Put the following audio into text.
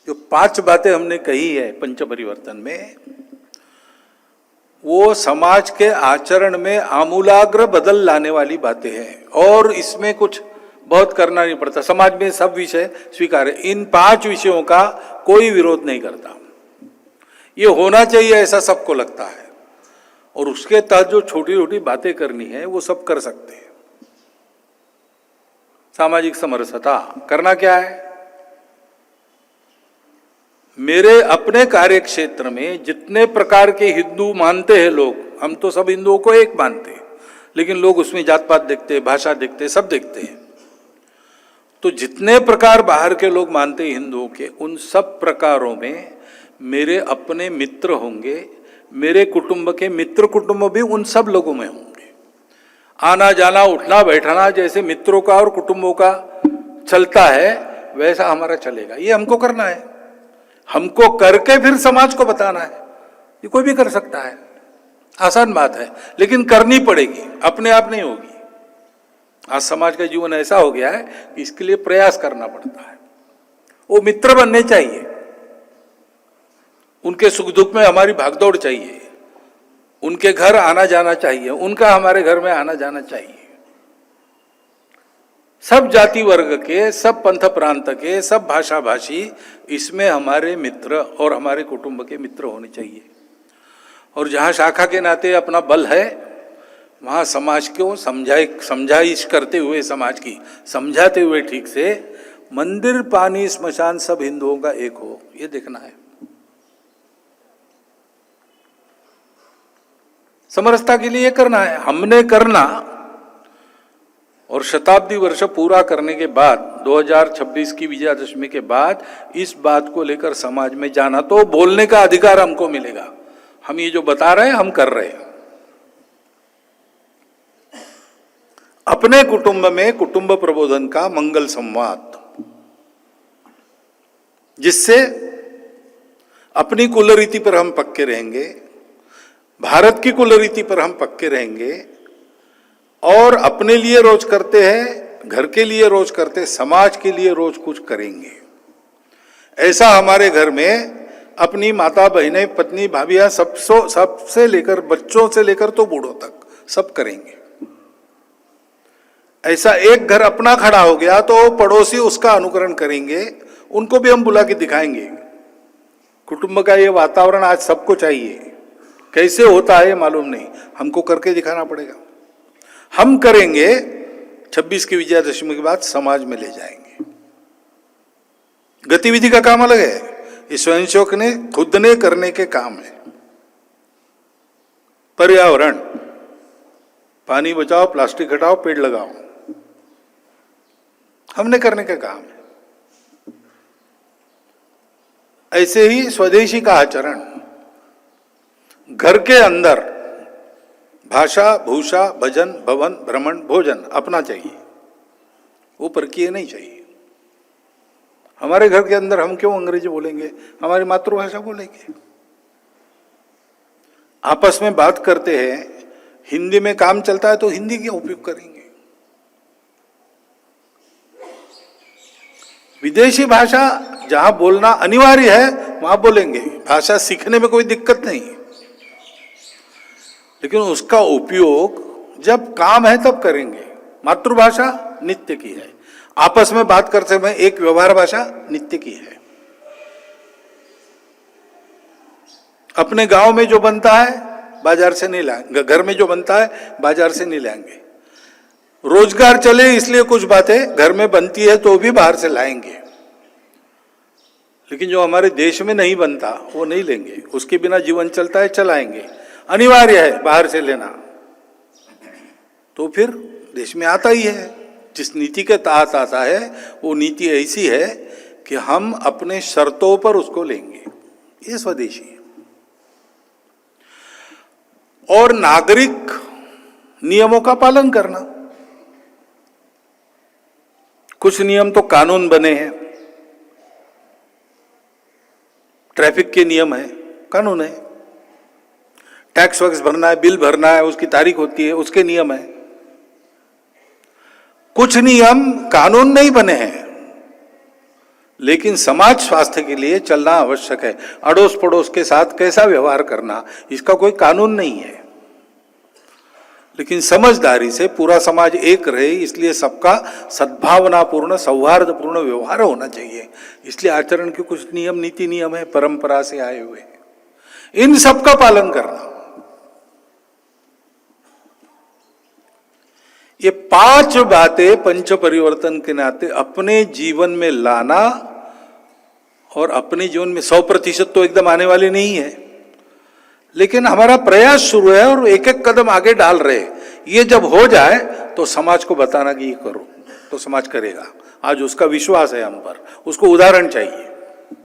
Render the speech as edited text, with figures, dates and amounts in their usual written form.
जो 5 बातें हमने कही है पंच परिवर्तन में, वो समाज के आचरण में आमूलाग्र बदल लाने वाली बातें हैं और इसमें कुछ बहुत करना नहीं पड़ता। समाज में सब विषय स्वीकार है, इन 5 विषयों का कोई विरोध नहीं करता। ये होना चाहिए ऐसा सबको लगता है और उसके तहत जो छोटी छोटी बातें करनी है वो सब कर सकते हैं। सामाजिक समरसता करना क्या है? मेरे अपने कार्य क्षेत्र में जितने प्रकार के हिंदू मानते हैं लोग, हम तो सब हिंदुओं को एक मानते हैं, लेकिन लोग उसमें जात पात देखते हैं, भाषा देखते हैं, सब देखते हैं। तो जितने प्रकार बाहर के लोग मानते हैं हिंदुओं के, उन सब प्रकारों में मेरे अपने मित्र होंगे, मेरे कुटुंब के मित्र कुटुंब भी उन सब लोगों में होंगे। आना जाना उठना बैठना जैसे मित्रों का और कुटुंबों का चलता है वैसा हमारा चलेगा। ये हमको करना है, हमको करके फिर समाज को बताना है। ये कोई भी कर सकता है, आसान बात है, लेकिन करनी पड़ेगी, अपने आप नहीं होगी। आज समाज का जीवन ऐसा हो गया है कि इसके लिए प्रयास करना पड़ता है। वो मित्र बनने चाहिए, उनके सुख दुख में हमारी भागदौड़ चाहिए, उनके घर आना जाना चाहिए, उनका हमारे घर में आना जाना चाहिए। सब जाति वर्ग के, सब पंथ प्रांत के, सब भाषा भाषी इसमें हमारे मित्र और हमारे कुटुंब के मित्र होने चाहिए। और जहाँ शाखा के नाते अपना बल है वहाँ समाज को समझाइश करते हुए, समाज की समझाते हुए ठीक से, मंदिर पानी स्मशान सब हिंदुओं का एक हो, ये देखना है। समरसता के लिए ये करना है, हमने करना। और शताब्दी वर्ष पूरा करने के बाद 2026 की विजयादशमी के बाद इस बात को लेकर समाज में जाना, तो बोलने का अधिकार हमको मिलेगा। हम ये जो बता रहे हैं हम कर रहे हैं। अपने कुटुंब में कुटुंब प्रबोधन का मंगल संवाद, जिससे अपनी कुलरीति पर हम पक्के रहेंगे, भारत की कुलरीति पर हम पक्के रहेंगे और अपने लिए रोज करते हैं, घर के लिए रोज करते, समाज के लिए रोज कुछ करेंगे। ऐसा हमारे घर में अपनी माता बहनें पत्नी भाभियां सबसे लेकर, बच्चों से लेकर तो बूढ़ों तक सब करेंगे। ऐसा एक घर अपना खड़ा हो गया तो पड़ोसी उसका अनुकरण करेंगे, उनको भी हम बुला के दिखाएंगे। कुटुंब का ये वातावरण आज सबको चाहिए। कैसे होता है मालूम नहीं, हमको करके दिखाना पड़ेगा। हम करेंगे, 26 की विजयादशमी के बाद समाज में ले जाएंगे। गतिविधि का काम अलग है, ये स्वयंसेवक ने खुद ने करने के काम है। पर्यावरण, पानी बचाओ, प्लास्टिक हटाओ, पेड़ लगाओ, हमने करने का काम है। ऐसे ही स्वदेशी का आचरण, घर के अंदर भाषा भूषा भजन भवन भ्रमण भोजन अपना चाहिए, वो परकीय नहीं चाहिए। हमारे घर के अंदर हम क्यों अंग्रेजी बोलेंगे, हमारी मातृभाषा बोलेंगे। आपस में बात करते हैं, हिंदी में काम चलता है तो हिंदी का उपयोग करेंगे। विदेशी भाषा जहां बोलना अनिवार्य है वहां बोलेंगे, भाषा सीखने में कोई दिक्कत नहीं, लेकिन उसका उपयोग जब काम है तब करेंगे। मातृभाषा नित्य की है, आपस में बात करते समय एक व्यवहार भाषा नित्य की है। अपने गांव में जो बनता है बाजार से नहीं लाएंगे, घर में जो बनता है बाजार से नहीं लाएंगे। रोजगार चले इसलिए कुछ बातें घर में बनती है तो भी बाहर से लाएंगे, लेकिन जो हमारे देश में नहीं बनता वो नहीं लेंगे। उसके बिना जीवन चलता है, चलाएंगे, अनिवार्य है बाहर से लेना, तो फिर देश में आता ही है। जिस नीति के तहत आता है वो नीति ऐसी है कि हम अपने शर्तों पर उसको लेंगे, ये स्वदेशी है। और नागरिक नियमों का पालन करना, कुछ नियम तो कानून बने हैं, ट्रैफिक के नियम है, कानून है। टैक्स वैक्स भरना है, बिल भरना है, उसकी तारीख होती है, उसके नियम है। कुछ नियम कानून नहीं बने हैं, लेकिन समाज स्वास्थ्य के लिए चलना आवश्यक है। अड़ोस पड़ोस के साथ कैसा व्यवहार करना, इसका कोई कानून नहीं है, लेकिन समझदारी से पूरा समाज एक रहे, इसलिए सबका सद्भावनापूर्ण सौहार्दपूर्ण व्यवहार होना चाहिए। इसलिए आचरण के कुछ नियम, नीति नियम है, परंपरा से आए हुए, इन सब का पालन करना। ये 5 बातें पंच परिवर्तन के नाते अपने जीवन में लाना, और अपने जीवन में 100% तो एकदम आने वाली नहीं है, लेकिन हमारा प्रयास शुरू है और एक एक कदम आगे डाल रहे। ये जब हो जाए तो समाज को बताना कि ये करो, तो समाज करेगा। आज उसका विश्वास है हम पर, उसको उदाहरण चाहिए।